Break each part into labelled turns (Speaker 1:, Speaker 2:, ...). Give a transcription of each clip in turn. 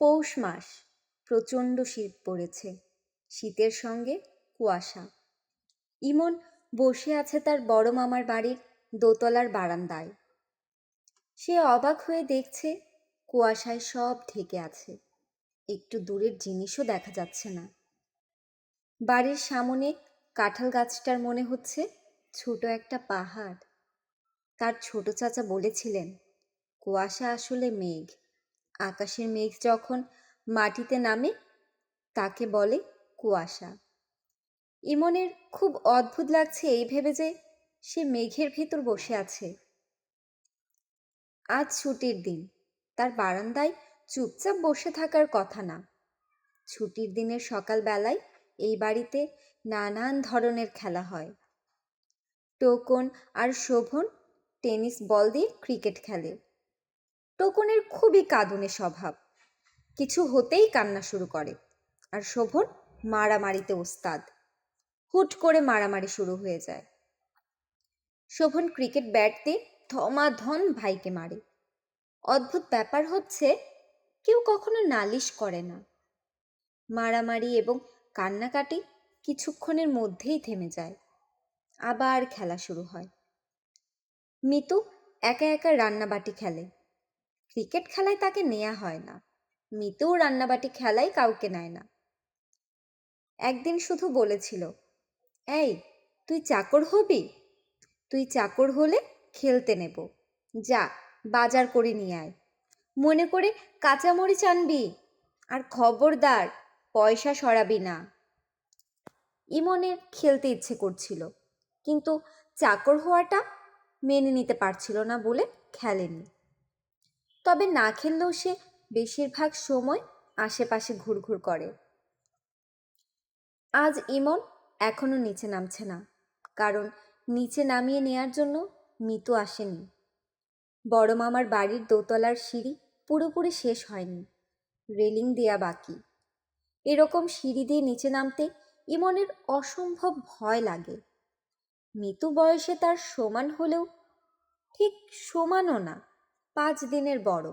Speaker 1: পৌষ মাস, প্রচণ্ড শীত পড়েছে। শীতের সঙ্গে কুয়াশা। ইমন বসে আছে তার বড় মামার বাড়ির দোতলার বারান্দায়। সে অবাক হয়ে দেখছে কুয়াশায় সব ঢেকে আছে, একটু দূরের জিনিসও দেখা যাচ্ছে না। বাড়ির সামনে কাঁঠাল গাছটার মনে হচ্ছে ছোট একটা পাহাড়। তার ছোট চাচা বলেছিলেন, কুয়াশা আসলে মেঘ। আকাশের মেঘ যখন মাটিতে নামে তাকে বলে কুয়াশা। ইমনের খুব অদ্ভুত লাগছে এই ভেবে যে সে মেঘের ভেতর বসে আছে। আজ ছুটির দিন, তার বারান্দায় চুপচাপ বসে থাকার কথা না। ছুটির দিনের সকালবেলায় এই বাড়িতে নানান ধরনের খেলা হয়। টোকন আর শোভন টেনিস বল দিয়ে ক্রিকেট খেলে। টোকনের খুবই কাঁদুনে স্বভাব, কিছু হতেই কান্না শুরু করে। আর শোভন মারামারিতে ওস্তাদ, হুট করে মারামারি শুরু হয়ে যায়। শোভন ক্রিকেট ব্যাট দিয়ে ধমাধম ভাইকে মারে। অদ্ভুত ব্যাপার হচ্ছে, কেউ কখনো নালিশ করে না। মারামারি এবং কান্নাকাটি কিছুক্ষণের মধ্যেই থেমে যায়, আবার খেলা শুরু হয়। মিতু একা একা রান্নাবাটি খেলে। ক্রিকেট খেলায় তাকে নেওয়া হয় না, মিতুও রান্নাবাটি খেলায় কাউকে নেয় না। একদিন শুধু বলেছিল, এই তুই চাকর হবি? তুই চাকর হলে খেলতে নেব, যা বাজার করে নিয়ে আয়, মনে করে কাঁচামরিচ আনবি, আর খবরদার পয়সা সরাবি না। ইমনের খেলতে ইচ্ছে করছিল, কিন্তু চাকর হওয়াটা মেনে নিতে পারছিল না বলে খেলেনি। তবে না খেললেও সে বেশিরভাগ সময় আশেপাশে ঘুরঘুর করে। আজ ইমন এখনো নিচে নামছে না, কারণ নিচে নামিয়ে নেয়ার জন্য মিতু আসেনি। বড় মামার বাড়ির দোতলার সিঁড়ি পুরোপুরি শেষ হয়নি, রেলিং দেয়া বাকি। এরকম সিঁড়ি দিয়ে নিচে নামতে ইমনের অসম্ভব ভয় লাগে। মিতু বয়সে তার সমান হলেও ঠিক সমানও না, 5 দিনের বড়।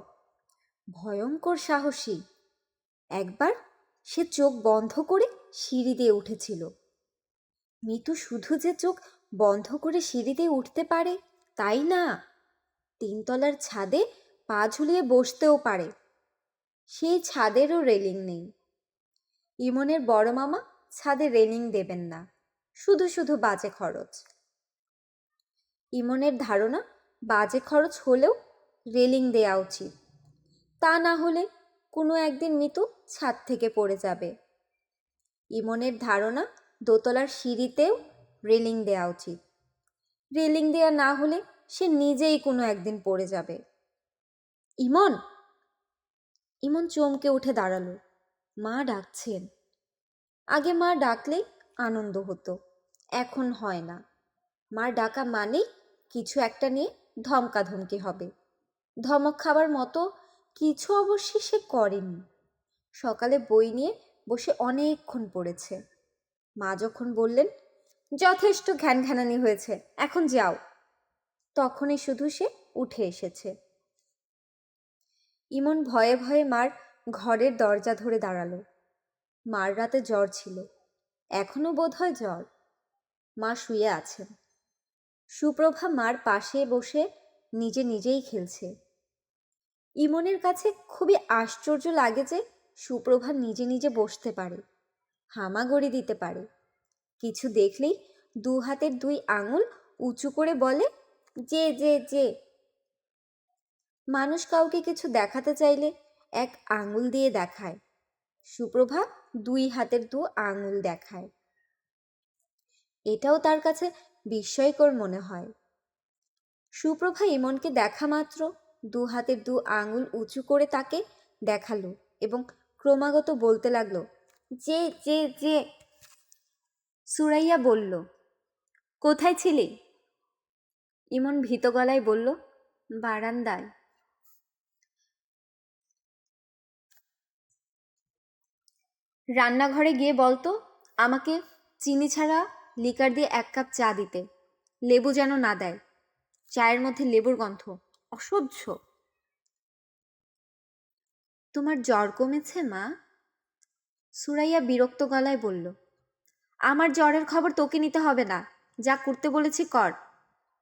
Speaker 1: ভয়ঙ্কর সাহসী। একবার সে চোখ বন্ধ করে সিঁড়ি দিয়ে উঠেছিল। মিতু শুধু যে চোখ বন্ধ করে সিঁড়ি দিয়ে উঠতে পারে তাই না, 3 তলার ছাদে পা ঝুলিয়ে বসতেও পারে। সেই ছাদেরও রেলিং নেই। ইমনের বড় মামা ছাদে রেলিং দেবেন না, শুধু শুধু বাজে খরচ। ইমনের ধারণা, বাজে খরচ হলেও রেলিং দেয়া উচিত, তা না হলে কোনো একদিন মিতু ছাদ থেকে পড়ে যাবে। ইমনের ধারণা, দোতলার সিঁড়িতেও রেলিং দেওয়া উচিত, রেলিং দেয়া না হলে সে নিজেই কোনো একদিন পড়ে যাবে। ইমন! ইমন চমকে উঠে দাঁড়ালো। মা ডাকছেন। আগে মা ডাকলে আনন্দ হতো, এখন হয় না। মার ডাকা মানেই কিছু একটা নিয়ে ধমকাধমকি হবে। ধমক খাবার মতো কিছু অবশ্যই সে করেনি। সকালে বই নিয়ে বসে অনেকক্ষণ পড়েছে। মা যখন বললেন, যথেষ্ট ঘ্যানঘ্যানানি হয়েছে, এখন যাও, তখনই শুধু সে উঠে এসেছে। ইমন ভয়ে ভয়ে মার ঘরের দরজা ধরে দাঁড়ালো। মার রাতে জ্বর ছিল, এখনো বোধহয় জ্বর। মা শুয়ে আছেন। সুপ্রভা মার পাশে বসে নিজে নিজেই খেলছে। ইমনের কাছে খুবই আশ্চর্য লাগে যে সুপ্রভা নিজে নিজে বসতে পারে, হামাগুড়ি দিতে পারে, কিছু দেখলেই 2 হাতের 2 আঙুল উঁচু করে বলে, যে যে যে। মানুষ কাউকে কিছু দেখাতে চাইলে 1 আঙুল দিয়ে দেখায়, সুপ্রভা 2 হাতের 2 আঙুল দেখায়। এটাও তার কাছে বিস্ময়কর মনে হয়। সুপ্রভা ইমনকে দেখা মাত্র 2 হাতের 2 আঙুল উঁচু করে তাকে দেখালো এবং ক্রমাগত বলতে লাগলো, যে যে যে। সুরাইয়া বলল, কোথায় ছিলি? ইমন ভীত গলায় বলল, বারান্দায়। রান্নাঘরে গিয়ে বলতো আমাকে চিনি ছাড়া লিকার দিয়ে 1 কাপ চা দিতে, লেবু যেন না দেয়, চায়ের মধ্যে লেবুর গন্ধ অসহ্য। তোমার জ্বর কমেছে মা? সুরাইয়া বিরক্ত গলায় বলল, আমার জ্বরের খবর তোকে নিতে হবে না, যা করতে বলেছি কর।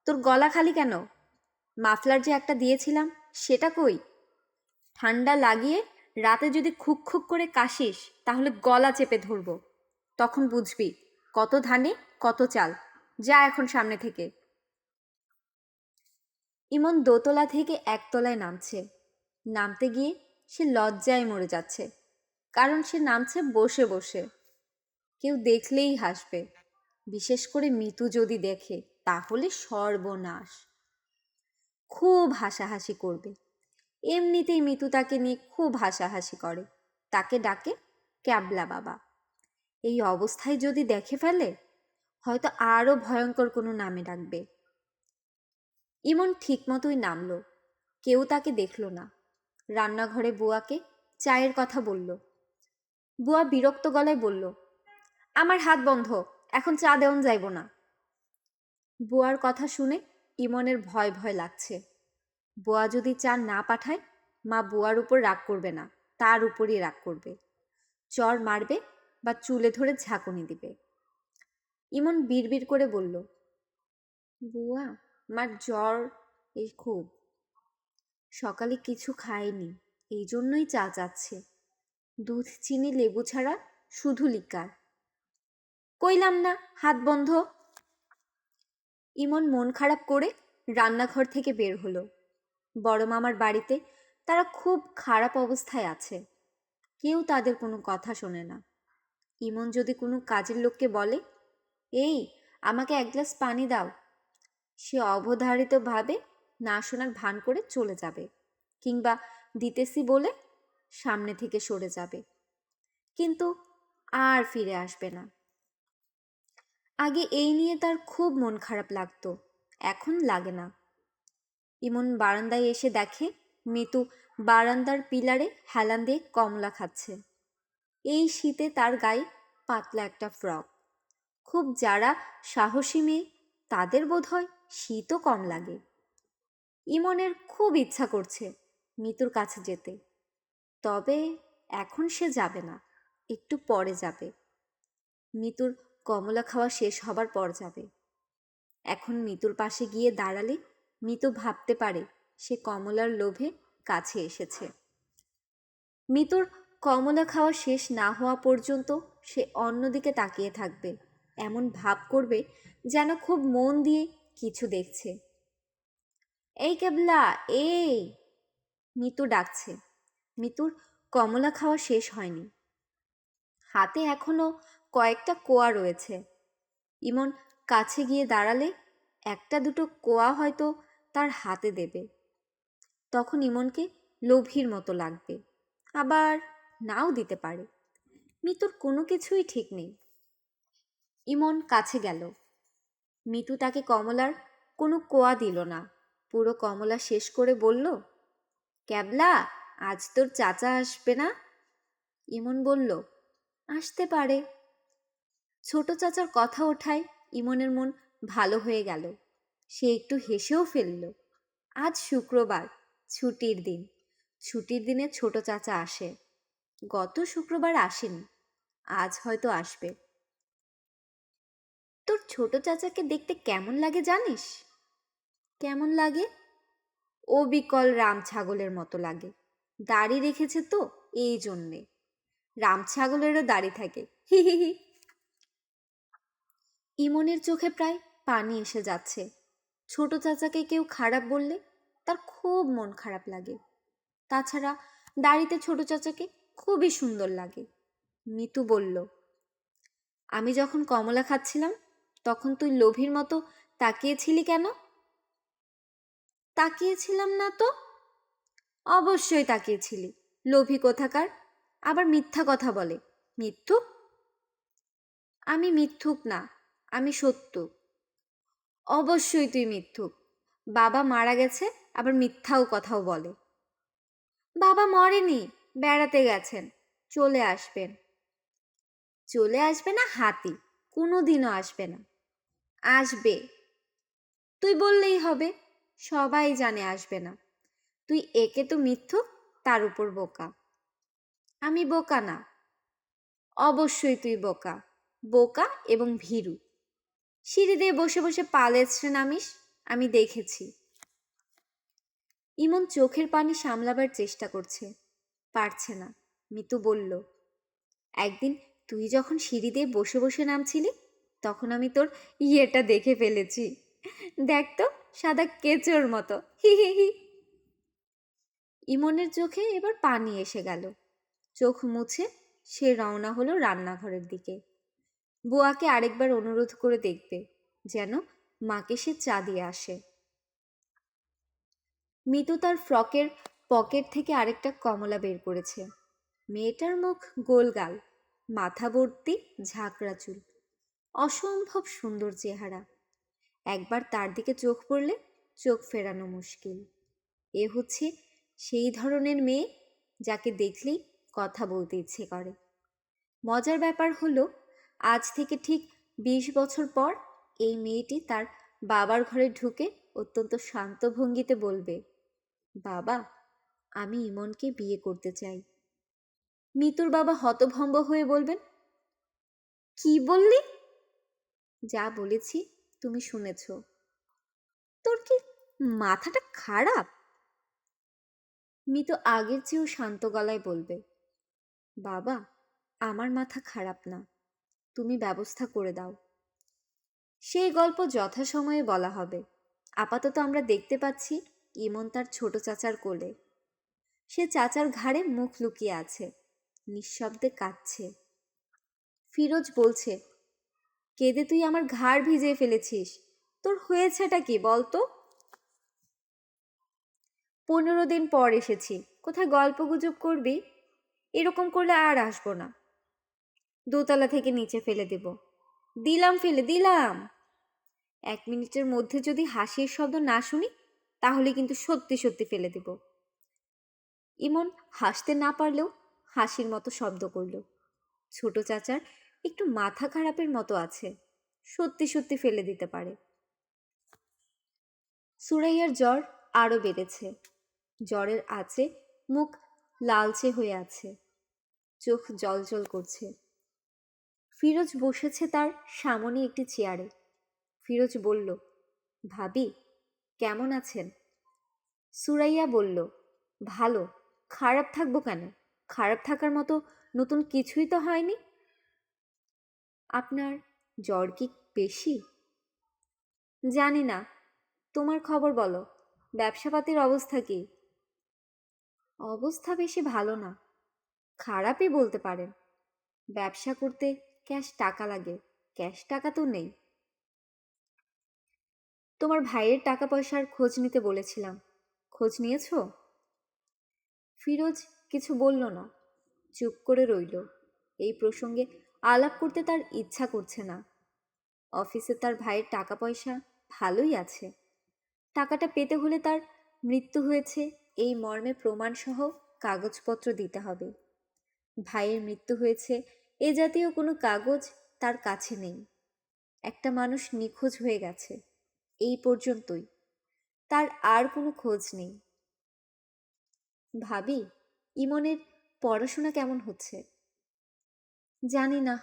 Speaker 1: তোর গলা খালি কেন? মাফলার যে একটা দিয়েছিলাম সেটা কই? ঠান্ডা লাগিয়ে রাতে যদি খুক খুক করে কাশিস তাহলে গলা চেপে ধরবো, তখন বুঝবি কত ধানে কত চাল। যা এখন সামনে থেকে। ইমন দোতলা থেকে একতলায় নামছে। নামতে গিয়ে সে লজ্জায় মরে যাচ্ছে, কারণ সে নামছে বসে বসে। কেউ দেখলেই হাসবে, বিশেষ করে মিতু যদি দেখে তাহলে সর্বনাশ। খুব হাসাহাসি করবে। এমনিতেই মিতু তাকে নিয়ে খুব হাসাহাসি করে, তাকে ডাকে ক্যাবলা বাবা। এই অবস্থায় যদি দেখে ফেলে হয়তো আরও ভয়ঙ্কর কোনো নামে ডাকবে। ইমন ঠিক মতোই নামলো, কেউ তাকে দেখল না। রান্নাঘরে বুয়াকে চায়ের কথা বলল। বুয়া বিরক্ত গলায় বলল, আমার হাত বন্ধ, এখন চা দেওয়ান যাইব না। বুয়ার কথা শুনে ইমনের ভয় ভয় লাগছে। বুয়া যদি চা না পাঠায় মা বুয়ার উপর রাগ করবে না, তার উপরই রাগ করবে, চর মারবে বা চুলে ধরে ঝাঁকুনি দিবে। ইমন বিড়বিড় করে বলল, বুয়া, মার জ্বর এই খুব, সকালে কিছু খায়নি, এই জন্যই চা চাচ্ছে, দুধ চিনি লেবু ছাড়া শুধু লিকার। কইলাম না হাত বন্ধ। ইমন মন খারাপ করে রান্নাঘর থেকে বের হলো। বড় মামার বাড়িতে তারা খুব খারাপ অবস্থায় আছে, কেউ তাদের কোনো কথা শোনে না। ইমন যদি কোনো কাজের লোককে বলে, এই আমাকে এক গ্লাস পানি দাও, সে অবধারিতভাবে না শোনার ভান করে চলে যাবে, কিংবা দিতেছি বলে সামনে থেকে সরে যাবে, কিন্তু আর ফিরে আসবে না। আগে এই নিয়ে তার খুব মন খারাপ লাগতো, এখন লাগে না। ইমন বারান্দায় এসে দেখে মিতু বারান্দার পিলারে হেলান দিয়ে কমলা খাচ্ছে। এই শীতে তার গায়ে পাতলা একটা ফ্রক। খুব যারা সাহসী মেয়ে তাদের বোধহয় শীতও কম লাগে। ইমনের খুব ইচ্ছা করছে মিতুর কাছে যেতে, তবে এখন সে যাবে না, একটু পরে যাবে। মিতুর কমলা খাওয়া শেষ হবার পর যাবে। এখন মিতুর পাশে গিয়ে দাঁড়ালে মিতু ভাবতে পারে সে কমলার লোভে কাছে এসেছে। মিতুর কমলা খাওয়া শেষ না হওয়া পর্যন্ত সে অন্যদিকে তাকিয়ে থাকবে, এমন ভাব করবে যেন খুব মন দিয়ে কিছু দেখছে। এই কেবলা, এই, মিতু ডাকছে। মিতুর কমলা খাওয়া শেষ হয়নি, হাতে এখনো কয়েকটা কোয়া রয়েছে। ইমন কাছে গিয়ে দাঁড়ালে একটা দুটো কোয়া হয়তো তার হাতে দেবে, তখন ইমনকে লোভীর মতো লাগবে, আবার নাও দিতে পারে। মিতুর কোনো কিছুই ঠিক নেই। ইমন কাছে গেল। মিতু তাকে কমলার কোনো কোয়া দিল না, পুরো কমলা শেষ করে বলল, ক্যাবলা, আজ তোর চাচা আসবে না? ইমন বলল, আসতে পারে। ছোট চাচার কথা ওঠায় ইমনের মন ভালো হয়ে গেল। সে একটু হেসেও ফেলল। আজ শুক্রবার, ছুটির দিন। ছুটির দিনে ছোট চাচা আসে। গত শুক্রবার আসেনি, আজ হয়তো আসবে। তোর ছোট চাচাকে দেখতে কেমন লাগে জানিস? কেমন লাগে? অবিকল রাম ছাগলের মতো লাগে। দাড়ি রেখেছে তো এই জন্যে। রাম ছাগলেরও দাড়ি থাকে, হি হি হি। ইমনের চোখে প্রায় পানি এসে যাচ্ছে। ছোট চাচাকে কেউ খারাপ বললে তার খুব মন খারাপ লাগে। তাছাড়া দাড়িতে ছোট চাচাকে খুবই সুন্দর লাগে। মিতু বলল, আমি যখন কমলা খাচ্ছিলাম তখন তুই লোভীর মতো তাকিয়েছিলি কেন? তাকিয়েছিলাম না তো? অবশ্যই তাকিয়েছিলি, লোভী কোথাকার, আবার মিথ্যা কথা বলে। মিথ্যুক? আমি মিথ্যুক না, আমি সত্য। অবশ্যই তুই মিথ্যুক, বাবা মারা গেছে আবার মিথ্যাও কথাও বলে। বাবা মরেনি, বেড়াতে গেছেন, চলে আসবেন। চলে আসবে না হাতি, কোনোদিনও আসবে না। আসবে, তুই বললেই হবে, সবাই জানে আসবে না। তুই একে তো মিথ্যুক, তার উপর বোকা। আমি বোকা না। অবশ্যই তুই বোকা, বোকা এবং ভীরু। সিঁড়ি দিয়ে বসে বসে পালেছড়ে নামিস, আমি দেখেছি। ইমন চোখের পানি সামলাবার চেষ্টা করছে, পারছে না। মিতু বলল, একদিন তুই যখন সিঁড়ি দিয়ে বসে বসে নামছিলি, তখন আমি তোর ইয়েটা দেখে ফেলেছি। দেখ তো, সাদা কেচোর মতো, হি হি হি। ইমনের চোখে এবার পানি এসে গেল। চোখ মুছে সে রওনা হলো রান্নাঘরের দিকে। বুয়াকে আরেকবার অনুরোধ করে দেখবে যেন মাকে সে চা দিয়ে আসে। মিতু তার ফ্রকের পকেট থেকে আরেকটা কমলা বের করেছে। মেয়েটার মুখ গোলগাল, মাথা ভর্তি ঝাঁকড়া চুল, অসম্ভব সুন্দর চেহারা। একবার তার দিকে চোখ পড়লে চোখ ফেরানো মুশকিল। এ হচ্ছে সেই ধরনের মেয়ে যাকে দেখলেই কথা বলতে ইচ্ছে করে। মজার ব্যাপার হলো, আজ থেকে ঠিক ২০ বছর পর এই মেয়েটি তার বাবার ঘরে ঢুকে অত্যন্ত শান্ত ভঙ্গিতে বলবে, বাবা, আমি ইমনকে বিয়ে করতে চাই। মিতুর বাবা হতভম্ব হয়ে বলবেন, কি বললি? যা বলেছি তুমি শুনেছ। তোর কি মাথাটা খারাপ? মিতু আগের চেয়েও শান্ত গলায় বলবে, বাবা, আমার মাথা খারাপ না, তুমি ব্যবস্থা করে দাও। সেই গল্প যথাসময়ে বলা হবে। আপাতত আমরা দেখতে পাচ্ছি ইমন তার ছোট চাচার কোলে। সে চাচার ঘাড়ে মুখ লুকিয়ে আছে, নিঃশব্দে কাঁদছে। ফিরোজ বলছে, কেঁদে তুই আমার ঘাড় ভিজিয়ে ফেলেছিস, তোর হয়েছেটা কি বলতো? 15 দিন পর এসেছি, কোথায় গল্পগুজব করবি? এরকম করলে আর আসবো না। দোতলা থেকে নিচে ফেলে দেব। দিলাম, ফেলে দিলাম। 1 মিনিটের মধ্যে যদি হাসির শব্দ না শুনি, তাহলে কিন্তু সত্যি সত্যি ফেলে দেব। ইমন হাসতে না পারলেও হাসির মতো শব্দ করল। ছোট চাচার একটু মাথা খারাপের মতো আছে, সত্যি সত্যি ফেলে দিতে পারে। সুরাইয়ার জ্বর আরো বেড়েছে। জ্বরের আঁচে মুখ লালচে হয়ে আছে, চোখ জলজল করছে। ফিরোজ বসেছে তার সামনে একটি চেয়ারে। ফিরোজ বলল, ভাবি, কেমন আছেন? সুরাইয়া বলল, ভালো। খারাপ থাকবো কেন? খারাপ থাকার মতো নতুন কিছুই তো হয়নি। আপনার জ্বর কি বেশি? জানি না, তোমার খবর বলো। ব্যবসাপাতির অবস্থা কি? অবস্থা বেশি ভালো না, খারাপই বলতে পারেন। ব্যবসা করতে ক্যাশ টাকা লাগে, ক্যাশ টাকা তো নেই। তোমার ভাইয়ের টাকা পয়সার খোঁজ নিতে বলেছিলাম, খোঁজ নিয়েছো? ফিরোজ কিছু বলল না, চুপ করে রইল। এই প্রসঙ্গে আলাপ করতে তার ইচ্ছা করছে না। অফিসে তার ভাইয়ের টাকা পয়সা ভালোই আছে। টাকাটা পেতে হলে তার মৃত্যু হয়েছে এই মর্মে প্রমাণসহ কাগজপত্র দিতে হবে। ভাইয়ের মৃত্যু হয়েছে এ জাতীয় কোনো কাগজ তার কাছে নেই। একটা মানুষ নিখোঁজ হয়ে গেছে, এই পর্যন্তই। তার আর কোনো খোঁজ নেই। ভাবি, ইমনের পড়াশোনা কেমন হচ্ছে? জানি না।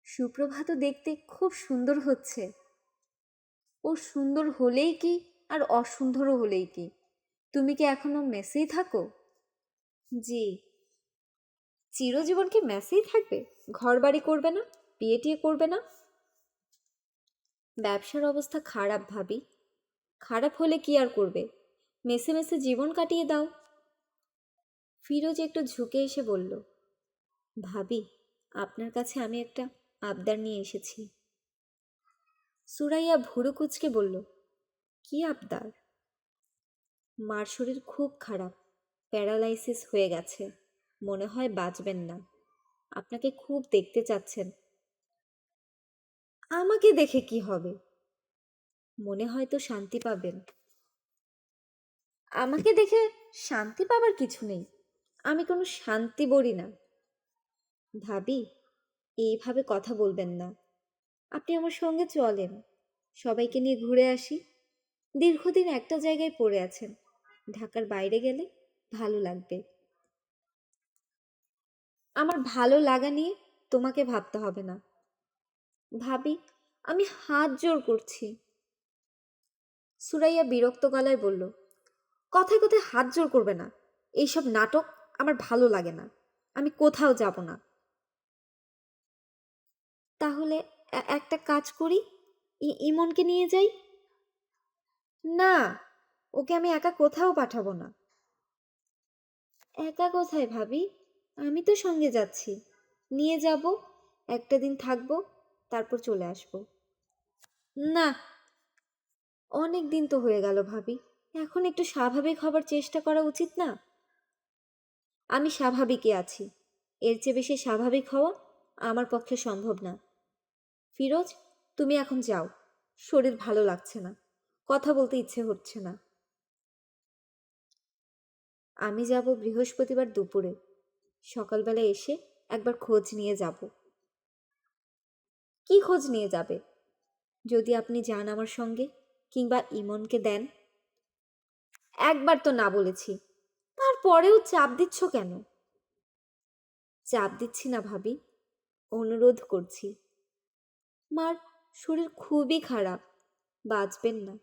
Speaker 1: সুপ্রভাত দেখতে খুব সুন্দর হচ্ছে। ও সুন্দর হলেই কি আর অসুন্দরও হলেই কি? তুমি কি এখনো মেসেই থাকো? জি। চিরজীবন কি মেসেই থাকবে? ঘর বাড়ি করবে না? বিয়ে টিয়ে করবে না? ব্যবসার অবস্থা খারাপ ভাবি। খারাপ হলে কি আর করবে? মেসে মেসে জীবন কাটিয়ে দাও। ফিরোজ একটু ঝুঁকে এসে বলল, ভাবি, আপনার কাছে আমি একটা আবদার নিয়ে এসেছি। সুরাইয়া ভুরু কুঁচকে বলল, কি আবদার? মার শরীর খুব খারাপ, প্যারালাইসিস হয়ে গেছে, মনে হয় বাঁচবেন না। আপনাকে খুব দেখতে চাচ্ছেন। আমাকে দেখে কি হবে? মনে হয়তো শান্তি পাবেন। আমাকে দেখে শান্তি পাবার কিছু নেই, আমি কোনো শান্তি বলি না। ভাবি, এইভাবে কথা বলবেন না। আপনি আমার সঙ্গে চলেন, সবাইকে নিয়ে ঘুরে আসি। দীর্ঘদিন একটা জায়গায় পড়ে আছেন, ঢাকার বাইরে গেলে ভালো লাগবে। আমার ভালো লাগা নিয়ে তোমাকে ভাবতে হবে না। ভাবি, আমি হাত জোর করছি। সুরাইয়া বিরক্ত গলায় বলল, কথায় কথায় হাত জোর করবে না। এইসব নাটক আমার ভালো লাগে না। আমি কোথাও যাব না। তাহলে একটা কাজ করি, ইমনকে নিয়ে যাই। না, ওকে আমি একা কোথাও পাঠাবো না। একা কোথায় ভাবি? আমি তো সঙ্গে যাচ্ছি। নিয়ে যাব, একটা দিন থাকবো, তারপর চলে আসব। না, অনেক দিন তো হয়ে গেল ভাবি। এখন একটু স্বাভাবিক হবার চেষ্টা করা উচিত না? আমি স্বাভাবিকই আছি। এর চেয়ে বেশি স্বাভাবিক হওয়া আমার পক্ষে সম্ভব না। ফিরোজ, তুমি এখন যাও। শরীর ভালো লাগছে না, কথা বলতে ইচ্ছে হচ্ছে না। আমি যাব বৃহস্পতিবার দুপুরে। সকালবেলা এসে একবার খোঁজ নিয়ে যাব। কি খোঁজ নিয়ে যাবে? যদি আপনি যান আমার সঙ্গে, কিংবা ইমনকে দেন। একবার তো না বলেছি, তারপরেও চাপ দিচ্ছ কেন? চাপ দিচ্ছি না ভাবি, অনুরোধ করছি। মার শরীর খুবই খারাপ, বাঁচবেন না।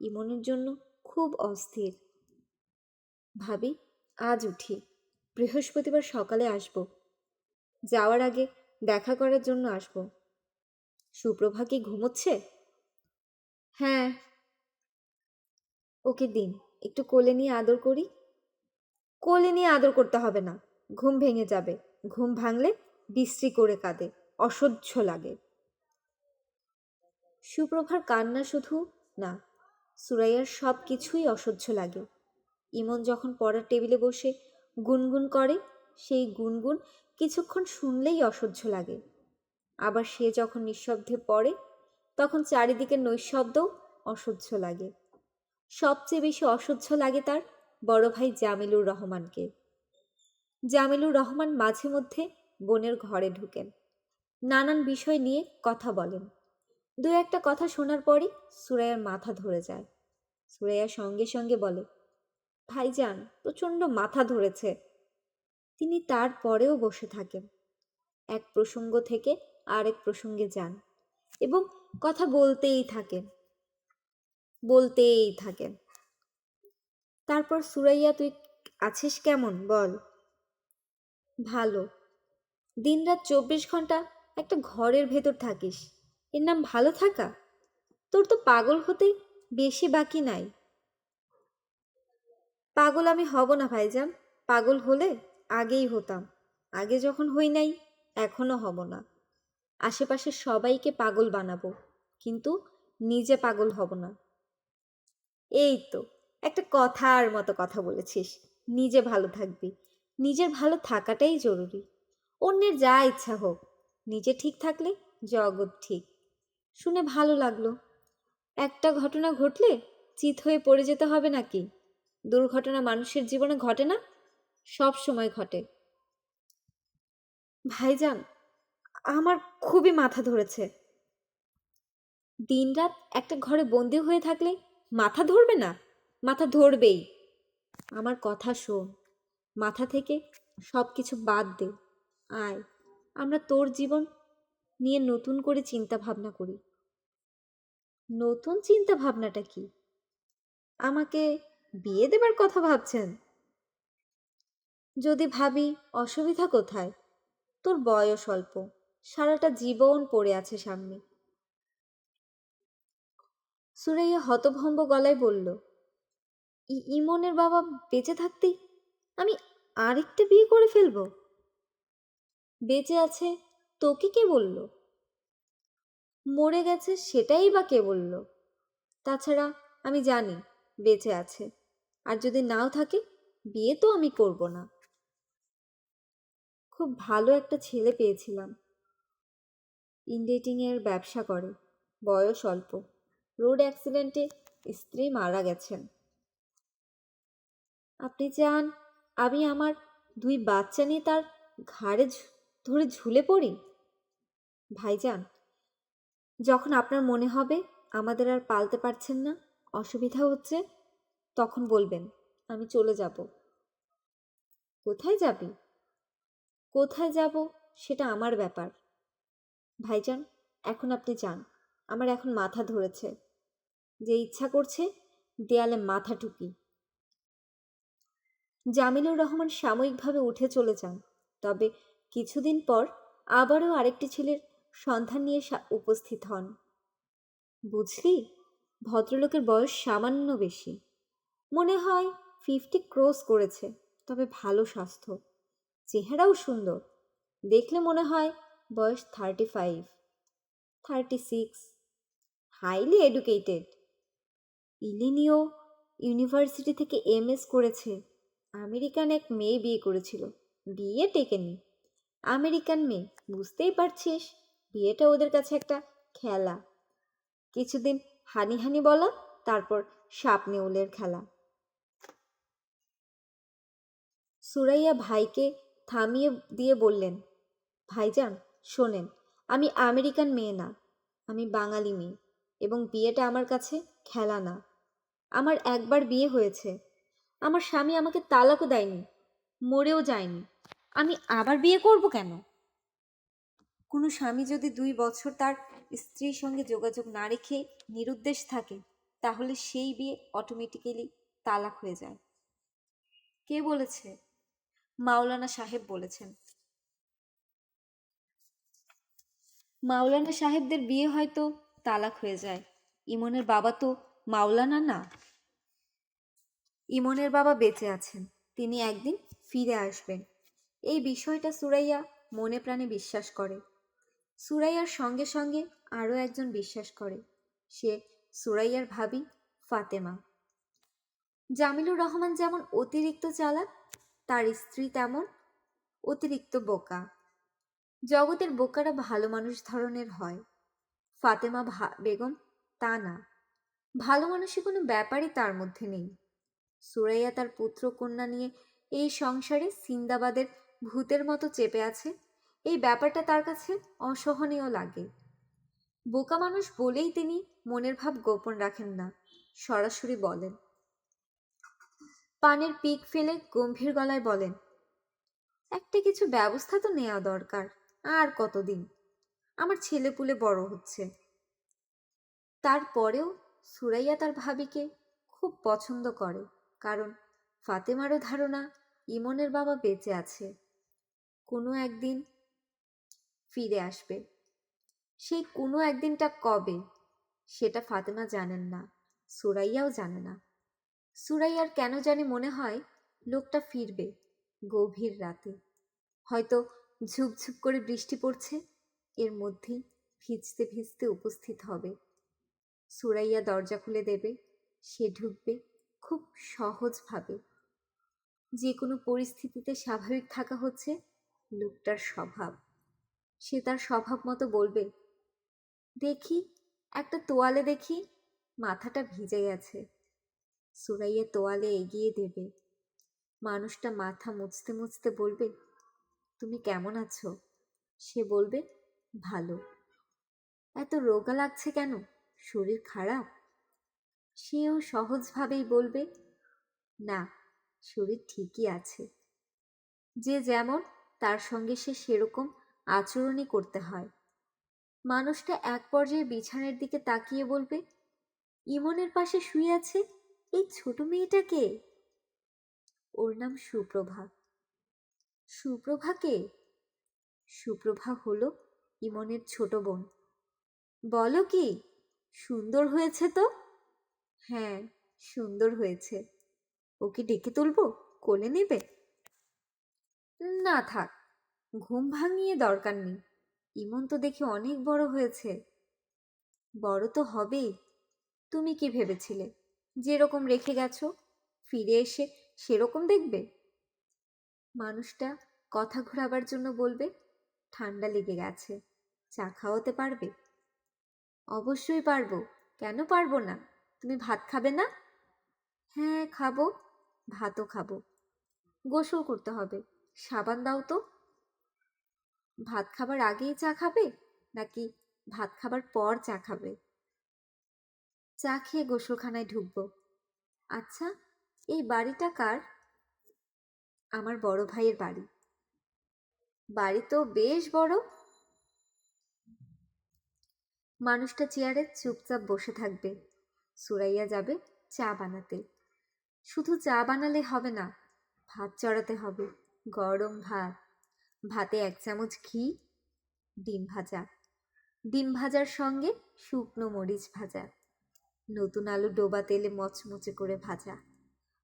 Speaker 1: ইমনের জন্য খুব অস্থির। ভাবি, আজ উঠি, বৃহস্পতিবার সকালে আসব। যাওয়ার আগে দেখা করার জন্য আসব। সুপ্রভা কি ঘুমোচ্ছে? হ্যাঁ। ওকে দিন, একটু কোলে নিয়ে আদর করি। কোলে নিয়ে আদর করতে হবে না, ঘুম ভেঙে যাবে। ঘুম ভাঙলে বিশ্রী করে কাঁদে, অসহ্য লাগে। সুপ্রভার কান্না শুধু না, সুরাইয়ার সব কিছুই অসহ্য লাগে। ইমন যখন পড়ার টেবিলে বসে গুনগুন করে, সেই গুনগুন কিছুক্ষণ শুনলেই অসহ্য লাগে। আবার সে যখন নিঃশব্দে পড়ে, তখন চারিদিকের নৈঃশব্দও অসহ্য লাগে। সবচেয়ে বেশি অসহ্য লাগে তার বড় ভাই জামিলুর রহমানকে। জামিলুর রহমান মাঝে মধ্যে বোনের ঘরে ঢুকেন, নানান বিষয় নিয়ে কথা বলেন। দু একটা কথা শোনার পরই সুরাইয়ার মাথা ধরে যায়। সুরাইয়া সঙ্গে সঙ্গে বলে, ভাইজান প্রচণ্ড মাথা ধরেছে। তিনি তারপরেও বসে থাকেন, এক প্রসঙ্গ থেকে আরেক প্রসঙ্গে যান এবং কথা বলতেই থাকেন, বলতেই থাকেন। তারপর, সুরাইয়া তুই আছিস কেমন বল? ভালো। দিনরাত 24 ঘন্টা একটা ঘরের ভেতর থাকিস, এর নাম ভালো থাকা? তোর তো পাগল হতে বেশি বাকি নাই। পাগল আমি হব না ভাইজান। পাগল হলে আগেই হতাম। আগে যখন হই নাই, এখনো হব না। আশেপাশের সবাইকে পাগল বানাবো, কিন্তু নিজে পাগল হব না। এই তো একটা কথার মতো কথা বলেছিস। নিজে ভালো থাকবি। নিজের ভালো থাকাটাই জরুরি। অন্যের যা ইচ্ছা হোক, নিজে ঠিক থাকলে জগৎ ঠিক। শুনে ভালো লাগলো। একটা ঘটনা ঘটলে চিত হয়ে পড়ে যেতে হবে নাকি? দুর্ঘটনা মানুষের জীবনে ঘটে না? সব সময় ঘটে। ভাইজান, আমার খুবই মাথা ধরেছে। দিনরাত একটা ঘরে বন্দি হয়ে থাকলে মাথা ধরবে না? মাথা ধরবেই। আমার কথা শোন, মাথা থেকে সব কিছু বাদ দে। আয়, আমরা তোর জীবন নিয়ে নতুন করে চিন্তা ভাবনা করি। নতুন চিন্তা ভাবনাটা কি? আমাকে বিয়ে দেবার কথা ভাবছেন? যদি ভাবি, অসুবিধা কোথায়? তোর বয়স অল্প, সারাটা জীবন পড়ে আছে সামনে। সুরাইয়া হতভম্ব গলায় বলল, ইমনের বাবা বেঁচে থাকতেই আমি আরেকটা বিয়ে করে ফেলবো? বেঁচে আছে তোকে কে বলল? মরে গেছে সেটাই বা কে বলল? তাছাড়া আমি জানি বেঁচে আছে, আর যদি নাও থাকে, বিয়ে তো আমি করব না। খুব ভালো একটা ছেলে পেয়েছিলাম, ইনডেটিংয়ের ব্যবসা করে, বয়স অল্প, রোড অ্যাক্সিডেন্টে স্ত্রী মারা গেছেন। আপনি চান আমি আমার 2 বাচ্চা নিয়ে তার ঘাড়ে ধরে ঝুলে পড়ি? ভাইজান, যখন আপনার মনে হবে আমাদের আর পালতে পারছেন না, অসুবিধা হচ্ছে, তখন বলবেন, আমি চলে যাব। কোথায় যাবি? কোথায় যাব সেটা আমার ব্যাপার। ভাইজান, এখন আপনি যান। আমার এখন মাথা ধরেছে, যে ইচ্ছা করছে দেয়ালে মাথা ঠুকি। জামিলুর রহমান সাময়িকভাবে উঠে চলে যান। তবে কিছুদিন পর আবারও আরেকটি ছেলের সন্ধান নিয়ে উপস্থিত হন। বুঝলি, ভদ্রলোকের বয়স সামান্য বেশি, মনে হয় 50 ক্রস করেছে, তবে ভালো স্বাস্থ্য, চেহারাও সুন্দর। দেখলে মনে হয় বয়স 35, 36। Highly educated. ইলিনিও ইউনিভার্সিটি থেকে MS করেছে। আমেরিকান এক মেয়ে বিয়ে করেছিল, বিয়ে টেকেনি। আমেরিকান মেয়ে, বুঝতেই পারছিস, বিয়েটা ওদের কাছে একটা খেলা। কিছুদিন হানি হানি বলা, তারপর সাপ নেউলের খেলা। সুরাইয়া ভাইকে থামিয়ে দিয়ে বললেন, ভাইজান শোনেন, আমি আমেরিকান মেয়ে না, আমি বাঙালি মেয়ে, এবং বিয়েটা আমার কাছে খেলা না। আমার একবার বিয়ে হয়েছে, আমার স্বামী আমাকে তালাকও দেয়নি, মরেও যায়নি। আমি আবার বিয়ে করব কেন? কোনো স্বামী যদি 2 বছর তার স্ত্রীর সঙ্গে যোগাযোগ না রেখে নিরুদ্দেশ থাকে, তাহলে সেই বিয়ে অটোমেটিক্যালি তালাক হয়ে যায়। কে বলেছে? মাওলানা সাহেব বলেছেন। মাওলানা সাহেবদের বিয়ে হয়তো তালাক হয়ে যায়। ইমনের বাবা তো মাওলানা না। ইমনের বাবা বেঁচে আছেন, তিনি একদিন ফিরে আসবেন। এই বিষয়টা সুরাইয়া মনে প্রাণে বিশ্বাস করে। সুরাইয়ার সঙ্গে সঙ্গে আরও একজন বিশ্বাস করে, সে সুরাইয়ার ভাবি ফাতেমা। জামিলুর রহমান যেমন অতিরিক্ত চালাক, তার স্ত্রী তেমন অতিরিক্ত বোকা। জগতের বোকারা ভালো মানুষ ধরনের হয়, ফাতেমা বেগম তা না। ভালো মানুষের কোনো ব্যাপারই তার মধ্যে নেই। সুরাইয়া তার পুত্র কন্যা নিয়ে এই সংসারে সিন্দাবাদের ভূতের মতো চেপে আছে, এই ব্যাপারটা তার কাছে অসহনীয় লাগে। বোকা মানুষ বলেই তিনি মনের ভাব গোপন রাখেন না, সরাসরি বলেন। পানের পিক ফেলে গম্ভীর গলায় বলেন, একটা কিছু ব্যবস্থা তো নেওয়া দরকার। আর কতদিন? আমার ছেলেপুলে বড় হচ্ছে। তারপরেও সুরাইয়া তার ভাবিকে খুব পছন্দ করে, কারণ ফাতেমারও ধারণা ইমনের বাবা বেঁচে আছে, কোনো একদিন ফিরে আসবে। সেই কোনো একদিনটা কবে সেটা ফাতেমা জানেন না, সুরাইয়াও জানে না। সুরাইয়ার কেন জানি মনে হয় লোকটা ফিরবে গভীর রাতে, হয়তো ঝুপঝুপ করে বৃষ্টি পড়ছে, এর মধ্যেই ভিজতে ভিজতে উপস্থিত হবে। সুরাইয়া দরজা খুলে দেবে, সে ঢুকবে খুব সহজভাবে। যে কোনো পরিস্থিতিতে স্বাভাবিক থাকা হচ্ছে লোকটার স্বভাব। সে তার স্বভাব মতো বলবে, দেখি একটা তোয়ালে দেখি, মাথাটা ভিজে গেছে। সুরাইয়া তোয়ালে এগিয়ে দেবে। মানুষটা মাথা মুছতে মুছতে বলবে, তুমি কেমন আছো? সে বলবে, ভালো। এত রোগা লাগছে কেন? শরীর খারাপ? সেও সহজভাবেই বলবে, না, শরীর ঠিকই আছে। যে যেমন তার সঙ্গে সে সেরকম আচরণই করতে হয়। মানুষটা এক পর্যায়ে বিছানার দিকে তাকিয়ে বলবে, ইমনের পাশে শুয়ে আছে এই ছোট মেয়েটা কে? ওর নাম সুপ্রভা। সুপ্রভা কে? সুপ্রভা হলো ইমনের ছোট বোন। বলো কি, সুন্দর হয়েছে তো? হ্যাঁ, সুন্দর হয়েছে। ওকে ডেকে তুলবো, কোলে নেবে? না থাক, ঘুম ভাঙিয়ে দরকার নেই। ইমন তো দেখি অনেক বড় হয়েছে। বড় তো হবেই। তুমি কি ভেবেছিলে, যেরকম রেখে গেছো ফিরে এসে সেরকম দেখবে? মানুষটা কথা ঘোরাবার জন্য বলবে, ঠান্ডা লেগে গেছে, চা খাওয়াতে পারবে? অবশ্যই পারবো, কেন পারবো না? তুমি ভাত খাবে না? হ্যাঁ খাবো, ভাতও খাবো। গোসল করতে হবে, সাবান দাও তো। ভাত খাবার আগেই চা খাবে, নাকি ভাত খাবার পর চা খাবে? চা খেয়ে গোসলখানায় ঢুকবো। আচ্ছা, এই বাড়িটা কার? আমার বড় ভাইয়ের বাড়ি। বাড়ি তো বেশ বড়। মানুষটা চেয়ারে চুপচাপ বসে থাকবে। সুরাইয়া যাবে চা বানাতে। শুধু চা বানালে হবে না, ভাত চড়াতে হবে। গরম ভাত, ভাতে 1 চামচ ঘি, ডিম ভাজা, ডিম ভাজার সঙ্গে শুকনো মরিচ ভাজা, নতুন আলু ডোবা তেলে মচমচে করে ভাজা।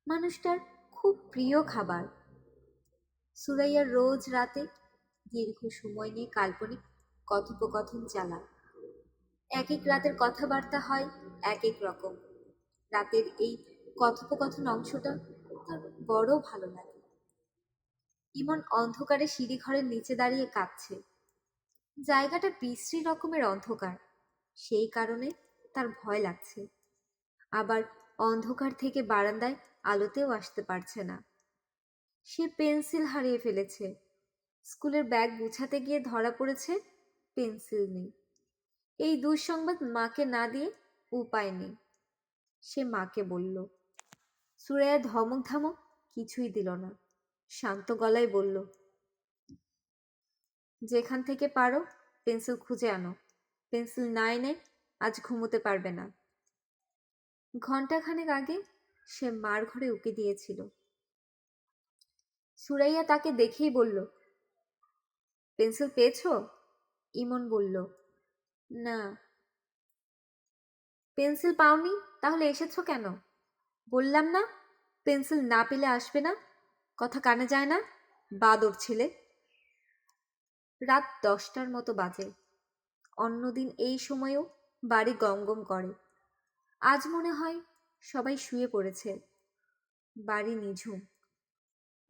Speaker 1: মানুষটার খুব প্রিয় খাবার। সুরাইয়া রোজ রাতে দীর্ঘ সময় নিয়ে কাল্পনিক কথোপকথন চালায়। এক এক রাতের কথাবার্তা হয় এক এক রকম। রাতের এই কথোপকথন অংশটা তার বড় ভালো লাগে। ইমন অন্ধকারে সিঁড়িঘরের নিচে দাঁড়িয়ে কাঁদছে। জায়গাটা বিশ্রী রকমের অন্ধকার, সেই কারণে তার ভয় লাগছে। আবার অন্ধকার থেকে বারান্দায় আলোতেও আসতে পারছে না। সে পেন্সিল হারিয়ে ফেলেছে। স্কুলের ব্যাগ গুছাতে গিয়ে ধরা পড়েছে পেন্সিল নেই। এই দুঃসংবাদ মাকে না দিয়ে উপায় নেই। সে মাকে বলল। সুরাইয়া ধমক ধামক কিছুই দিল না, শান্ত গলায় বলল, যেখান থেকে পারো পেন্সিল খুঁজে আনো। পেন্সিল না এনে আজ ঘুমোতে পারবে না। ঘণ্টাখানেক আগে সে মার ঘরে উকি দিয়েছিল। সুরাইয়া তাকে দেখেই বলল, পেন্সিল পেয়েছো? ইমন বলল, না। পেন্সিল পাওনি? তাহলে এসেছো কেন? বললাম না পেন্সিল না পেলে আসবে না। কথা কানে যায় না, বাদর ছেলে। রাত 10টার মতো বাজে। অন্যদিন এই সময়েও বাড়ি গমগম করে। আজ মনে হয় সবাই শুয়ে পড়েছে। বাড়ি নিঝুম।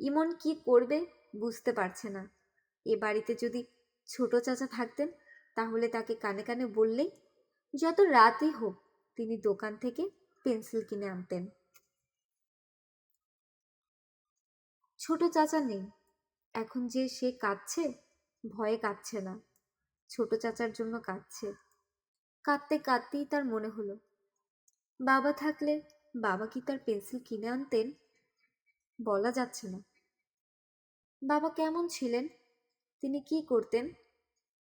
Speaker 1: ইমন কি করবে বুঝতে পারছে না। এ বাড়িতে যদি ছোট চাচা থাকতেন তাহলে তাকে কানে কানে বললেই যত রাতই হোক তিনি দোকান থেকে পেন্সিল কিনে আনতেন। ছোট চাচা নেই। এখন যে সে কাঁদছে, ভয়ে কাঁদছে না, ছোট চাচার জন্য কাঁদছে। কাঁদতে কাঁদতেই তার মনে হলো, বাবা থাকলে বাবা কি তার পেন্সিল কিনে আনতেন? বলা যাচ্ছে না। বাবা কেমন ছিলেন, তিনি কি করতেন,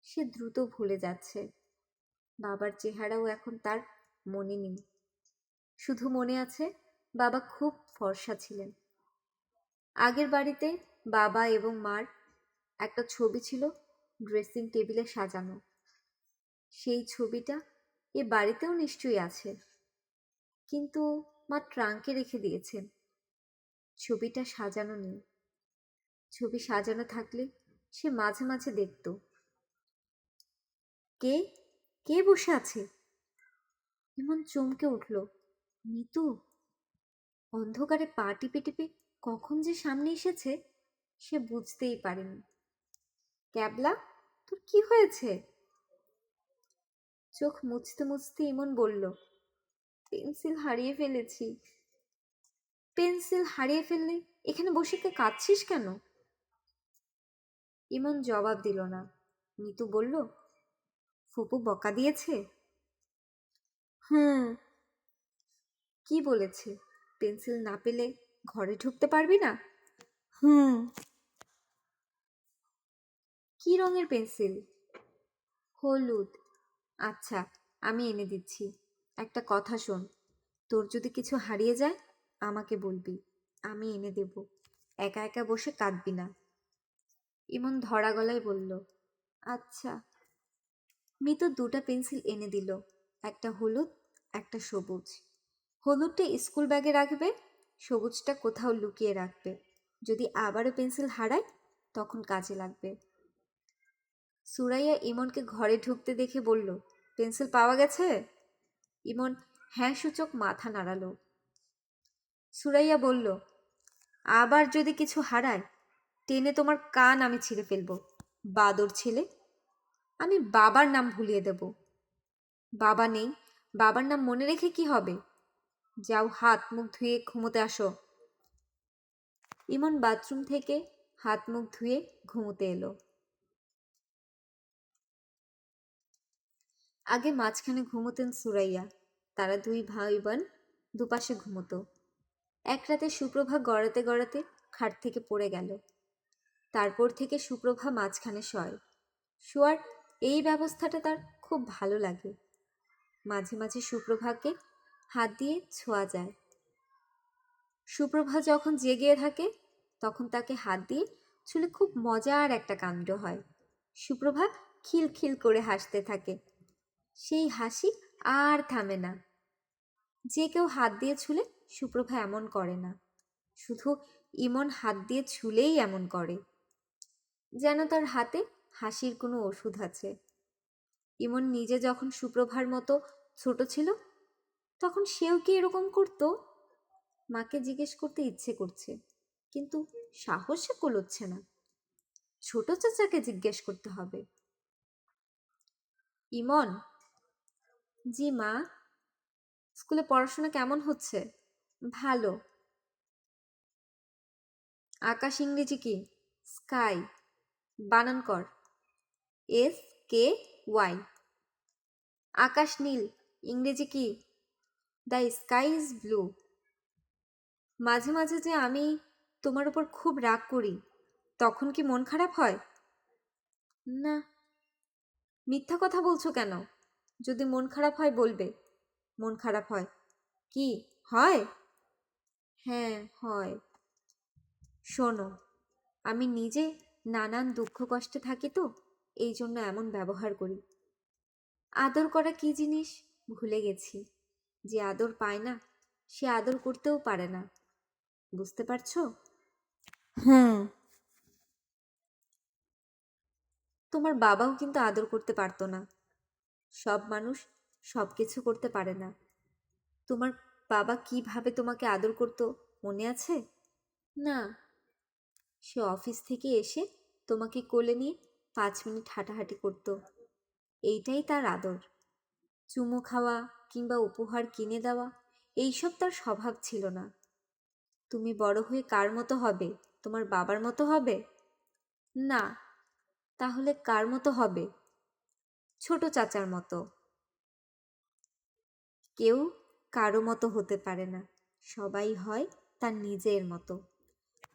Speaker 1: সে দ্রুত ভুলে যাচ্ছে। বাবার চেহারাও এখন তার মনে নেই। শুধু মনে আছে বাবা খুব ফর্সা ছিলেন। আগের বাড়িতে বাবা এবং মার একটা ছবি ছিল ড্রেসিং টেবিলে সাজানো। সেই ছবিটা এ বাড়িতেও নিশ্চয়ই আছে, কিন্তু মা ট্রাঙ্কে রেখে দিয়েছেন। ছবিটা সাজানো নেই। ছবি সাজানো থাকলে সে মাঝে মাঝে দেখত। কে কে বসে আছে? এমন চমকে উঠল। মিতু। অন্ধকারে পা টিপে টিপে কখন যে সামনে এসেছে সে বুঝতেই পারেনি। ক্যাবলা, তোর কি হয়েছে? চোখ মুছতে মুছতে ইমন বলল, পেন্সিল হারিয়ে ফেলেছি। পেন্সিল হারিয়ে ফেললে এখানে বসে কাঁদছিস কেন? ইমন জবাব দিল না। মিতু বলল, ফুপু বকা দিয়েছে? হুম। কি বলেছে? পেন্সিল না পেলে ঘরে ঢুকতে পারবি না? হুম। কি রঙের পেন্সিল? হলুদ। আচ্ছা, আমি এনে দিচ্ছি। একটা কথা শোন, তোর যদি কিছু হারিয়ে যায় আমাকে বলবি, আমি এনে দেব। একা একা বসে কাঁদবি না। ইমন ধরা গলায় বলল, আচ্ছা। মিতু 2টা পেন্সিল এনে দিল, একটা হলুদ, একটা সবুজ। হলুদটা স্কুল ব্যাগে রাখবে, সবুজটা কোথাও লুকিয়ে রাখবে। যদি আবারও পেন্সিল হারায় তখন কাজে লাগবে। সুরাইয়া ইমনকে ঘরে ঢুকতে দেখে বলল, পেন্সিল পাওয়া গেছে? ইমন হ্যাঁ সূচক মাথা নাড়ালো। সুরাইয়া বলল, আবার যদি কিছু হারায় টেনে তোমার কান আমি ছিঁড়ে ফেলবো, বাদর ছেলে। আমি বাবার নাম ভুলিয়ে দেব। বাবা নেই, বাবার নাম মনে রেখে কি হবে? যাও হাত মুখ ধুয়ে ঘুমোতে আসো। ইমন বাথরুম থেকে হাত মুখ ধুয়ে ঘুমোতে এলো। আগে মাঝখানে ঘুমোতেন সুরাইয়া। তারা 2 ভাই বোন দুপাশে ঘুমোতো। এক রাতে সুপ্রভা গড়াতে গড়াতে খাট থেকে পড়ে গেল। তারপর থেকে সুপ্রভা মাঝখানে শোয়। শোয়ার এই ব্যবস্থাটা তার খুব ভালো লাগে। মাঝে মাঝে সুপ্রভাকে হাত দিয়ে ছোঁয়া যায়। সুপ্রভা যখন জেগে থাকে তখন তাকে হাত দিয়ে ছুলে খুব মজার একটা কাণ্ড হয়। সুপ্রভা খিলখিল করে হাসতে থাকে। সেই হাসি আর থামে না। যে কেউ হাত দিয়ে ছুলে সুপ্রভা এমন করে না, শুধু ইমন হাত দিয়ে ছুলেই এমন করে, যেন তার হাতে হাসির কোনো ওষুধ আছে। ইমন নিজে যখন সুপ্রভার মতো ছোট ছিল তখন সেও কি এরকম করতো? মাকে জিজ্ঞেস করতে ইচ্ছে করছে, কিন্তু সাহসে কুলোচ্ছে না। ছোট চাচাকে জিজ্ঞেস করতে হবে। ইমন। জি মা। স্কুলে পড়াশোনা কেমন হচ্ছে? ভালো। আকাশ ইংরেজি কি? স্কাই। বানান কর। SKY। আকাশ নীল ইংরেজি কি? The sky is blue. মাঝে মাঝে যে আমি তোমার উপর খুব রাগ করি, তখন কি মন খারাপ হয়? না। মিথ্যা কথা বলছো কেন? যদি মন খারাপ হয় বলবে মন খারাপ হয়। কি হয়? হ্যাঁ হয়। শোনো, আমি নিজে নানান দুঃখ কষ্টে থাকি তো, এই জন্য এমন ব্যবহার করি। আদর করা কি জিনিস ভুলে গেছি। যে আদর পায় না সে আদর করতেও পারে না। বুঝতে পারছো? হুম। তোমার বাবাও কিন্তু আদর করতে পারতো না। সব মানুষ সব কিছু করতে পারে না। তোমার বাবা কিভাবে তোমাকে আদর করতো মনে আছে? না। সে অফিস থেকে এসে তোমাকে কোলে নিয়ে 5 মিনিট হাঁটাহাঁটি করতো। এইটাই তার আদর। চুমু খাওয়া কিংবা উপহার কিনে দেওয়া এইসব তার স্বভাব ছিল না। তুমি বড় হয়ে কার মতো হবে? তোমার বাবার মতো হবে? না। তাহলে কার মতো হবে? ছোট চাচার মতো। কেউ কারো মতো হতে পারে না, সবাই হয় তার নিজের মতো।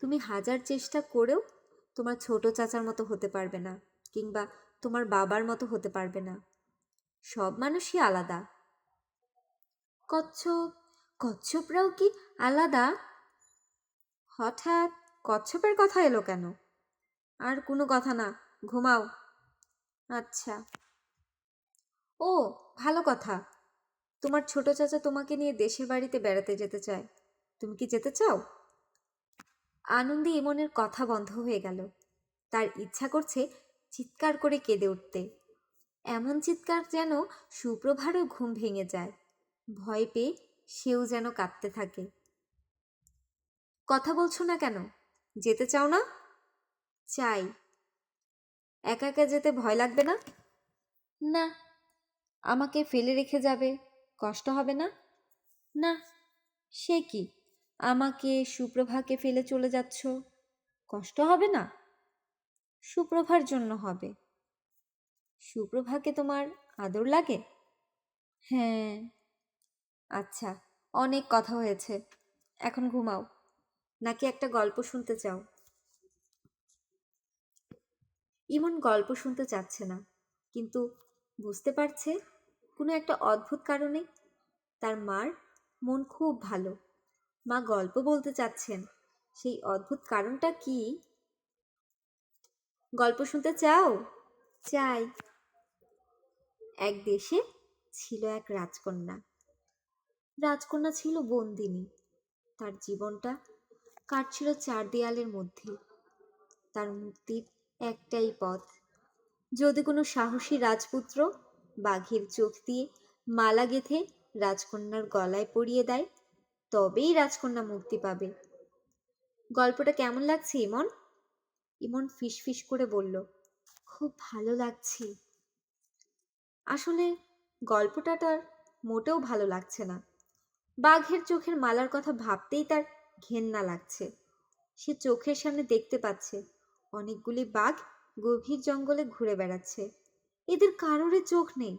Speaker 1: তুমি হাজার চেষ্টা করেও তোমার ছোট চাচার মতো হতে পারবে না, কিংবা তোমার বাবার মতো হতে পারবে না। সব মানুষই আলাদা। কচ্ছপ। কচ্ছপরাও কি আলাদা? হঠাৎ কচ্ছপের কথা এলো কেন? আর কোনো কথা না, ঘুমাও। আচ্ছা। ও, ভালো কথা। তোমার ছোট চাচা তোমাকে নিয়ে দেশের বাড়িতে বেড়াতে যেতে চায়। তুমি কি যেতে চাও? আনন্দে ইমনের কথা বন্ধ হয়ে গেল। তার ইচ্ছা করছে চিৎকার করে কেঁদে উঠতে। এমন চিৎকার যেন সুপ্রভারও ঘুম ভেঙে যায়। ভয় পেয়ে সেও যেন কাঁদতে থাকে। কথা বলছো না কেন? যেতে চাও না? চাই। একা একা যেতে ভয় লাগবে না? না। আমাকে ফেলে রেখে যাবে, কষ্ট হবে না? না। সে কি, আমাকে সুপ্রভাকে ফেলে চলে যাচ্ছ, কষ্ট হবে না? সুপ্রভার জন্য হবে। সুপ্রভাকে তোমার আদর লাগে? হ্যাঁ। আচ্ছা, অনেক কথা হয়েছে, এখন ঘুমাও। নাকি একটা গল্প শুনতে চাও? ইমন গল্প শুনতে চাচ্ছে না, কিন্তু বুঝতে পারছে কোনো একটা অদ্ভুত কারণে তার মার মন খুব ভালো। মা গল্প বলতে চাচ্ছেন, সেই অদ্ভুত কারণটা কি? গল্প শুনতে চাও? চাই। এক দেশে ছিল এক রাজকন্যা। রাজকন্যা ছিল বন্দিনী। তার জীবনটা কাটছিল 4 দেয়ালের মধ্যে। তার মুক্তির একটাই পথ, যদি কোনো সাহসী রাজপুত্র বাঘের চোখ দিয়ে মালা গেঁথে রাজকন্যার গলায় পরিয়ে দেয়, তবেই রাজকন্যা মুক্তি পাবে। গল্পটা কেমন লাগছে ইমন? ইমন ফিসফিস করে বলল, খুব ভালো লাগছে। আসলে গল্পটা তার মোটেও ভালো লাগছে না। বাঘের চোখের মালার কথা ভাবতেই তার ঘেন্না লাগছে। সে চোখের সামনে দেখতে পাচ্ছে অনেকগুলি বাঘ গভীর জঙ্গলে ঘুরে বেড়াচ্ছে। এদের কারোরই চোখ নেই।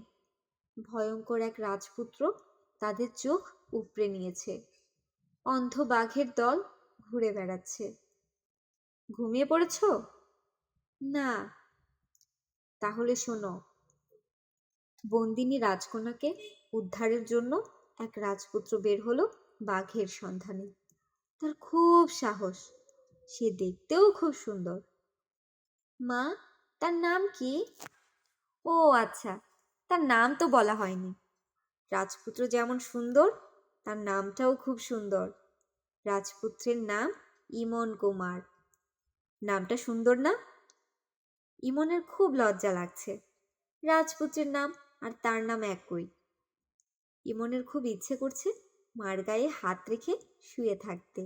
Speaker 1: ভয়ঙ্কর এক রাজপুত্র তাদের চোখ উপড়ে নিয়েছে। অন্ধ বাঘের দল ঘুরে বেড়াচ্ছে। ঘুমিয়ে পড়েছ? না। তাহলে শোনো, বন্দিনী রাজকন্যাকে উদ্ধারের জন্য এক রাজপুত্র বের হলো বাঘের সন্ধানে। তার খুব সাহস, সে দেখতেও খুব সুন্দর। মা, তার নাম কি? ও আচ্ছা, তার নাম তো বলা হয়নি। রাজপুত্র যেমন সুন্দর, তার নামটাও খুব সুন্দর। রাজপুত্রের নাম ইমন কুমার। নামটা সুন্দর না? ইমনের খুব লজ্জা লাগছে। রাজপুত্রের নাম আর তার নাম একই। ইমনের খুব ইচ্ছে করছে মার গায়ে হাত রেখে শুয়ে থাকতে।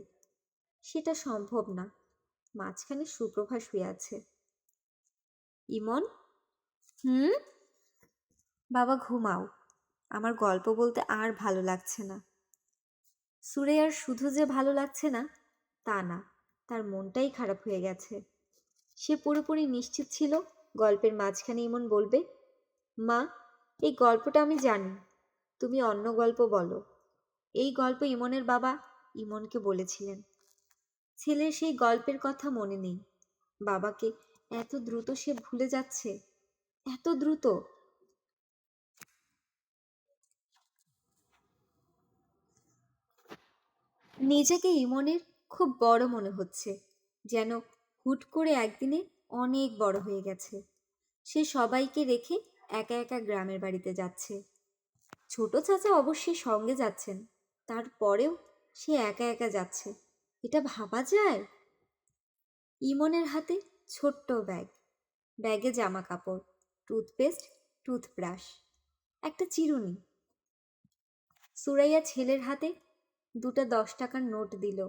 Speaker 1: সেটা সম্ভব না, মাঝখানে সুপ্রভা শুয়ে আছে। ইমন, হুম? বাবা ঘুমাও, আমার গল্প বলতে আর ভালো লাগছে না। সুরেয়ার শুধু যে ভালো লাগছে না তা না, তার মনটাই খারাপ হয়ে গেছে। সে পুরোপুরি নিশ্চিত ছিল গল্পের মাঝখানে ইমন বলবে, মা, এই গল্পটা আমি জানি, তুমি অন্য গল্প বলো। এই গল্প ইমনের বাবা ইমনকে বলেছিলেন। ছেলের সেই গল্পের কথা মনে নেই। বাবাকে এত দ্রুত সে ভুলে যাচ্ছে, এত দ্রুত। নিজেকে ইমনের খুব বড় মনে হচ্ছে, যেন হুট করে একদিনে অনেক বড় হয়ে গেছে। সে সবাইকে রেখে একা একা গ্রামের বাড়িতে যাচ্ছে। ছোট চাচা অবশ্যই সঙ্গে যাচ্ছেন, তারপরেও সে একা একা যাচ্ছে। এটা ভাবা যায়? ইমনের হাতে ছোট্ট ব্যাগ, ব্যাগে জামা কাপড়, টুথপেস্ট, টুথব্রাশ, একটা চিরুনি। সুরাইয়া ছেলের হাতে দুটা 10 টাকার নোট দিল।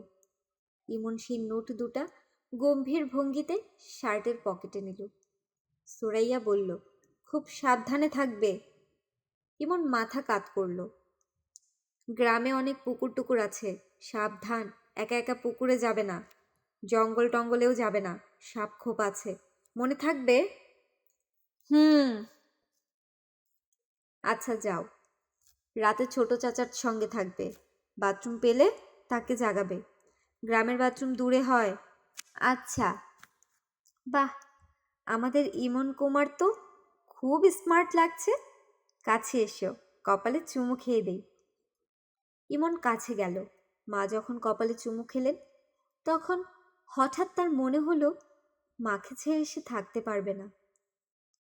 Speaker 1: ইমন সেই নোট দুটা গম্ভীর ভঙ্গিতে শার্টের পকেটে নিল। সুরাইয়া বলল, খুব সাবধানে থাকবে। ইমন মাথা কাত করল। গ্রামে অনেক পুকুর টুকুর আছে, সাবধান, একা একা পুকুরে যাবে না, জঙ্গল টঙ্গলেও যাবে না, সাপ খোপ আছে, মনে থাকবে? হুম। আচ্ছা যাও, রাতে ছোট চাচার সঙ্গে থাকবে, বাথরুম পেলে তাকে জাগাবে। গ্রামের বাথরুম দূরে হয়। আচ্ছা। বাহ, আমাদের ইমন কুমার তো খুব স্মার্ট লাগছে। কাছে এসো, কপালে চুমু খেয়ে দেই। ইমন কাছে গেল। মা যখন কপালে চুমু খেলেন, তখন হঠাৎ তার মনে হলো মাকে ছেড়ে সে থাকতে পারবে না।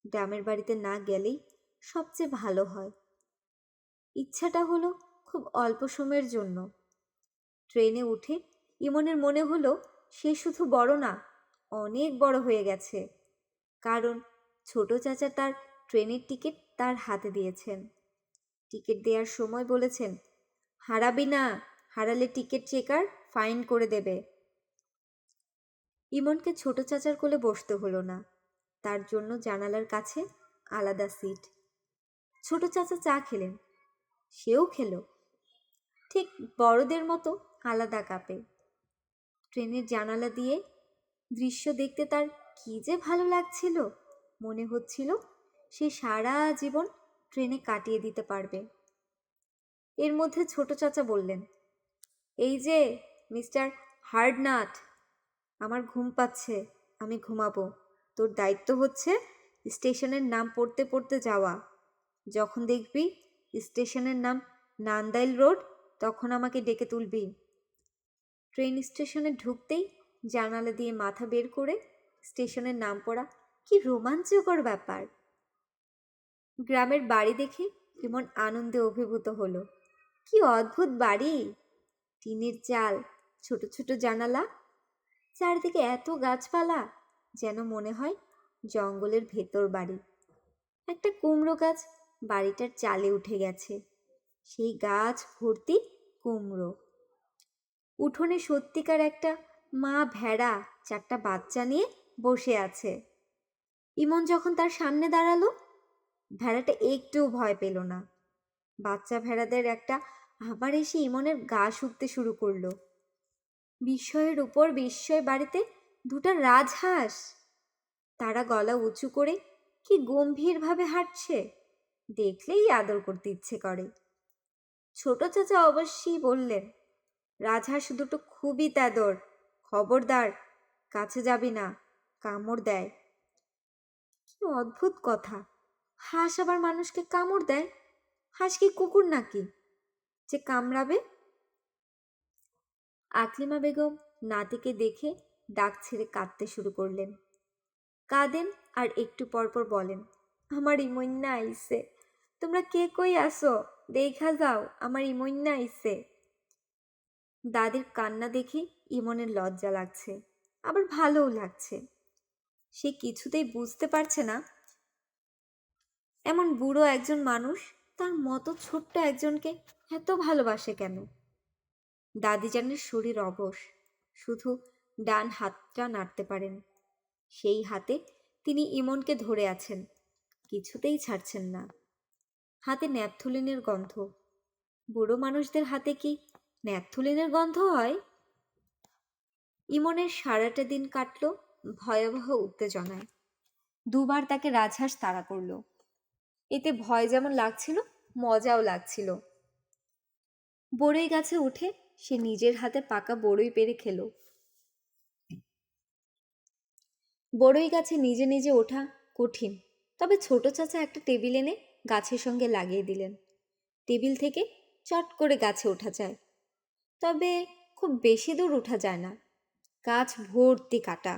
Speaker 1: গ্রামের বাড়িতে না গেলেই সবচেয়ে ভালো হয়। ইচ্ছাটা হলো খুব অল্প সময়ের জন্য। ট্রেনে উঠে ইমনের মনে হলো সে শুধু বড় না, অনেক বড় হয়ে গেছে। কারণ ছোট চাচা তার ট্রেনের টিকিট তার হাতে দিয়েছেন। টিকিট দেওয়ার সময় বলেছেন, হারাবি না, হারালে টিকিট চেকার ফাইন করে দেবে। ইমনকে ছোট চাচার কোলে বসতে হলো না, তার জন্য জানালার কাছে আলাদা সিট। ছোট চাচা চা খেলেন, সেও খেলো, ঠিক বড়দের মতো আলাদা কাপে। ট্রেনের জানালা দিয়ে দৃশ্য দেখতে তার কি যে ভালো লাগছিল। মনে হচ্ছিল সে সারা জীবন ট্রেনে কাটিয়ে দিতে পারবে। এর মধ্যে ছোট চাচা বললেন, এই যে মিস্টার হার্ডনাট, আমার ঘুম পাচ্ছে, আমি ঘুমাবো। তোর দায়িত্ব হচ্ছে স্টেশনের নাম পড়তে পড়তে যাওয়া। যখন দেখবি স্টেশনের নাম নান্দাইল রোড, তখন আমাকে ডেকে তুলবি। ট্রেন স্টেশনে ঢুকতেই জানালা দিয়ে মাথা বের করে স্টেশনের নাম পড়া কি রোমাঞ্চকর ব্যাপার। গ্রামের বাড়ি দেখে কেমন আনন্দে অভিভূত হলো। কি অদ্ভুত বাড়ি, টিনের চাল, ছোট ছোট জানালা, চারদিকে এত গাছপালা, যেন মনে হয় জঙ্গলের ভেতর বাড়ি। একটা কুমড়ো গাছ বাড়িটার চালে উঠে গেছে, সেই গাছ ভর্তি কুমড়ো। উঠোনে সত্যিকার একটা মা ভেড়া 4টা বাচ্চা নিয়ে বসে আছে। ইমন যখন তার সামনে দাঁড়ালো, ভেড়াটা একটুও ভয় পেল না। বাচ্চা ভেড়াদের একটা আবার এসে ইমনের গা শুকতে শুরু করলো। বিস্ময়ের উপর বিস্ময়, বাড়িতে দুটা রাজহাঁস। তারা গলা উঁচু করে কি গম্ভীরভাবে হাঁটছে, দেখলেই আদর করতে ইচ্ছে করে। ছোট চাচা অবশ্যই বললেন, রাজহাঁস দুটো খুবই তেদর, খবরদার কাছে যাবি না, কামড় দেয়। অদ্ভুত কথা, হাঁস আবার মানুষকে কামড় দেয়? হাঁস কি কুকুর নাকি যে কামড়াবে? আকলিমা বেগম নাতিকে দেখে ডাক ছেড়ে কাঁদতে শুরু করলেন। কাঁদেন আর একটু পরপর বলেন, আমার ইমন্যা আইছে, তোমরা কে কই আসো, দেখা যাও আমার ইমন্যা আইছে। দাদির কান্না দেখে ইমনের লজ্জা লাগছে, আবার ভালোও লাগছে। সে কিছুতেই বুঝতে পারছে না এমন বুড়ো একজন মানুষ তার মতো ছোট্ট একজনকে এত ভালোবাসে কেন। দাদিজানের শরীর অবশ, শুধু ডান হাতটা নাড়তে পারেন। সেই হাতে তিনি ইমনকে ধরে আছেন, কিছুতেই ছাড়ছেন না। হাতে ন্যাপথলিনের গন্ধ। বুড়ো মানুষদের হাতে কি ন্যাপথলিনের গন্ধ হয়? ইমনের সারাটা দিন কাটল ভয়াবহ উত্তেজনায়। দুবার তাকে রাজহাঁস তাড়া করল। এতে ভয় যেমন লাগছিল, মজাও লাগছিল। বড়ই গাছে উঠে সে নিজের হাতে পাকা বড়ই পেড়ে খেল। বড়ই গাছে নিজে নিজে ওঠা কঠিন, তবে ছোট চাচা একটা টেবিল এনে গাছের সঙ্গে লাগিয়ে দিলেন। টেবিল থেকে চট করে গাছে ওঠা যায়, তবে খুব বেশি দূর ওঠা যায় না। গাছ ভর্তি কাটা।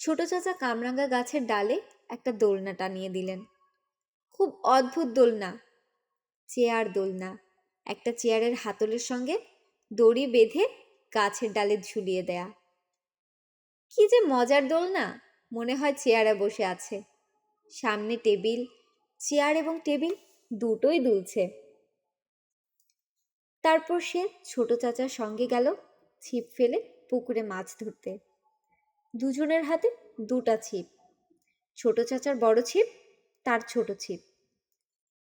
Speaker 1: ছোট চাচা কামরাঙ্গা গাছের ডালে একটা দোলনা টানিয়ে দিলেন। খুব অদ্ভুত দোলনা, চেয়ার দোলনা। একটা চেয়ারের হাতলের সঙ্গে দড়ি বেঁধে গাছের ডালে ঝুলিয়ে দেয়া। কি যে মজার দোলনা, মনে হয় চেয়ারে বসে আছে। সামনে টেবিল, চেয়ার এবং টেবিল দুটোই দুলছে। তারপর সে ছোট চাচার সঙ্গে গেল ছিপ ফেলে পুকুরে মাছ ধরতে। দুজনের হাতে দুটা ছিপ, ছোট চাচার বড় ছিপ, তার ছোট ছিপ।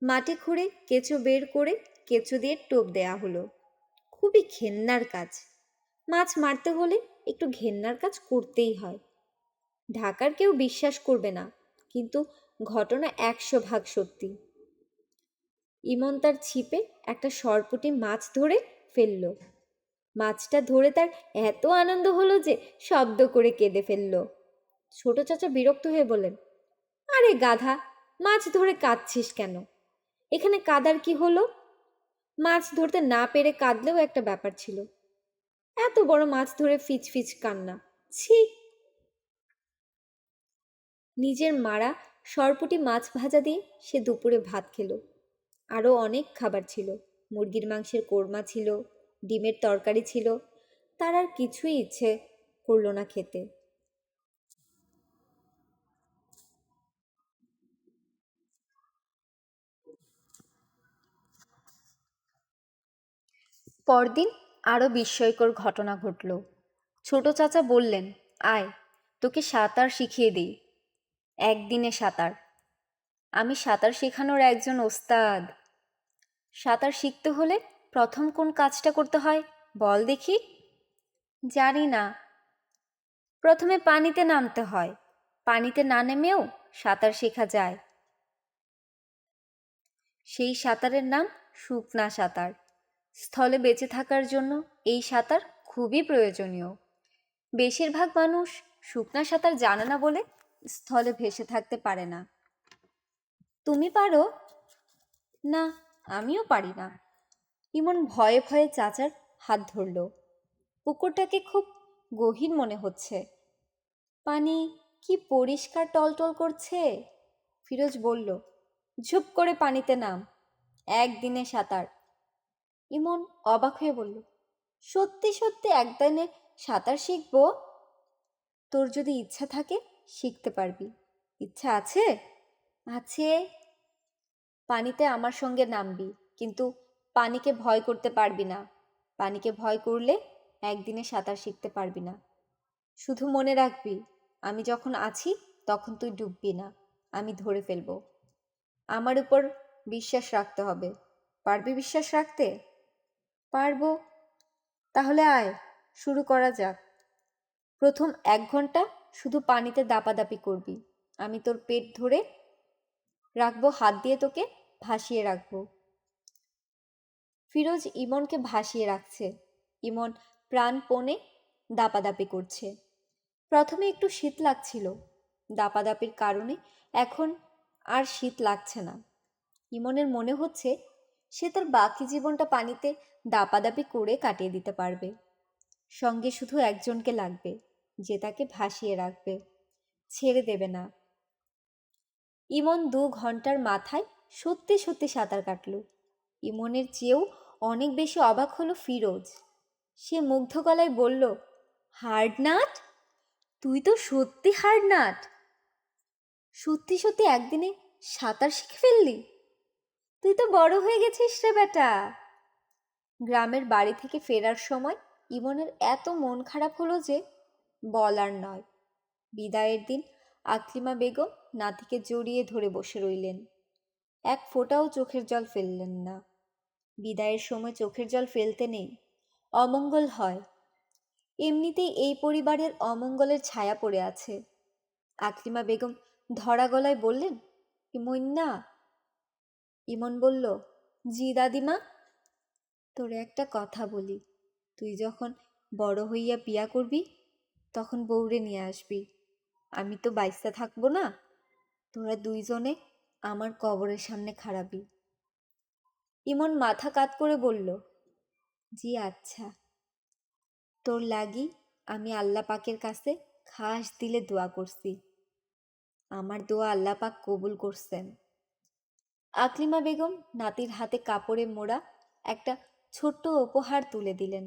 Speaker 1: মাটি খুঁড়ে কেঁচো বের করে কেঁচো দিয়ে টোপ দেয়া হলো। খুবই ঘেন্নার কাজ। মাছ মারতে হলে একটু ঘেন্নার কাজ করতেই হয়। ঢাকার কেউ বিশ্বাস করবে না, কিন্তু ঘটনা 100 ভাগ সত্যি। ইমন তার ছিপে একটা সরপুঁটি মাছ ধরে ফেলল। মাছটা ধরে তার এত আনন্দ হলো যে শব্দ করে কেঁদে ফেলল। ছোট চাচা বিরক্ত হয়ে বলেন, আরে গাধা, মাছ ধরে কাঁদছিস কেন? এখানে কাদার কি হলো? মাছ ধরতে না পেরে কাঁদলেও একটা ব্যাপার ছিল, এত বড় মাছ ধরে ফিচ ফিচ কান্না, ছি। নিজের মারা সরপুঁটি মাছ ভাজা দিয়ে সে দুপুরে ভাত খেল। আরও অনেক খাবার ছিল। মুরগির মাংসের কোরমা ছিল, ডিমের তরকারি ছিল। তার আর কিছুই ইচ্ছে করল না খেতে। পরদিন আরও বিস্ময়কর ঘটনা ঘটল। ছোট চাচা বললেন, আয় তোকে সাঁতার শিখিয়ে দিই। একদিনে সাঁতার। আমি সাঁতার শেখানোর একজন ওস্তাদ। সাঁতার শিখতে হলে প্রথম কোন কাজটা করতে হয় বল দেখি? জানি না। প্রথমে পানিতে নামতে হয়। পানিতে না নেমেও সাঁতার শেখা যায়। সেই সাঁতারের নাম শুকনা সাঁতার। স্থলে বেঁচে থাকার জন্য এই সাঁতার খুবই প্রয়োজনীয়। বেশিরভাগ মানুষ শুকনা সাঁতার জানে না বলে স্থলে ভেসে থাকতে পারে না। তুমি পারো? না, আমিও পারি না। ইমন ভয়ে ভয়ে চাচার হাত ধরল। পুকুরটাকে খুব গভীর মনে হচ্ছে। পানি কি পরিষ্কার টলটল করছে। ফিরোজ বলল, ঝুপ করে পানিতে নাম, একদিনে সাঁতার। ইমন অবাক হয়ে বলল, সত্যি সত্যি একদিনে সাঁতার শিখবো? তোর যদি ইচ্ছা থাকে শিখতে পারবি। ইচ্ছা আছে? আছে। পানিতে আমার সঙ্গে নামবি, কিন্তু পানিকে ভয় করতে পারবি না। পানিকে ভয় করলে একদিনে সাঁতার শিখতে পারবি না। শুধু মনে রাখবি, আমি যখন আছি তখন তুই ডুববি না, আমি ধরে ফেলবো। আমার উপর বিশ্বাস রাখতে হবে। পারবি বিশ্বাস রাখতে? পারবো। তাহলে আয়, শুরু করা যাক। প্রথম 1 ঘন্টা শুধু পানিতে দাপাদাপি করবি। আমি তোর পেট ধরে রাখবো, হাত দিয়ে তোকে ভাসিয়ে রাখবো। ফিরোজ ইমনকে ভাসিয়ে রাখছে। ইমন প্রাণপণে দাপাদাপি করছে। প্রথমে একটু শীত লাগছিল, দাপাদাপির কারণে এখন আর শীত লাগছে না। ইমনের মনে হচ্ছে সে তার বাকি জীবনটা পানিতে দাপাদাপি করে কাটিয়ে দিতে পারবে। সঙ্গে শুধু একজনকে লাগবে, যে তাকে ভাসিয়ে রাখবে, ছেড়ে দেবে না। ইমন 2 ঘন্টার মাথায় সত্যি সত্যি সাঁতার কাটল। ইমনের চেয়েও অনেক বেশি অবাক হলো ফিরোজ। সে মুগ্ধ গলায় বলল, হার্ডনাট, তুই তো সত্যি হার্ডনাট। সত্যি সত্যি একদিনে সাঁতার শিখে ফেললি? তুই তো বড় হয়ে গেছিস রে বেটা। গ্রামের বাড়ি থেকে ফেরার সময় ইমনের এত মন খারাপ হলো যে বলার নয়। বিদায়ের দিন আকলিমা বেগম নাতিকে জড়িয়ে ধরে বসে রইলেন। এক ফোঁটাও চোখের জল ফেললেন না। বিদায়ের সময় চোখের জল ফেলতে নেই, অমঙ্গল হয়। এমনিতেই এই পরিবারের অমঙ্গলের ছায়া পড়ে আছে। আকলিমা বেগম ধরা গলায় বললেন, ইমন্না। ইমন বলল, জি দাদিমা। তোরে একটা কথা বলি, তুই যখন বড় হইয়া বিয়া করবি তখন বউরে নিয়ে আসবি। আমি তো বাইসা থাকবো না, তোরা দুইজনে আমার কবরের সামনে খাড়াবি। ইমন মাথা কাত করে বলল, জি আচ্ছা। তোর লাগি আমি আল্লাহ পাকের কাছে খাস দিলে দোয়া করছি। আমার দোয়া আল্লাহ পাক কবুল করছেন। আকলিমা বেগম নাতির হাতে কাপড়ে মোড়া একটা ছোট্ট উপহার তুলে দিলেন।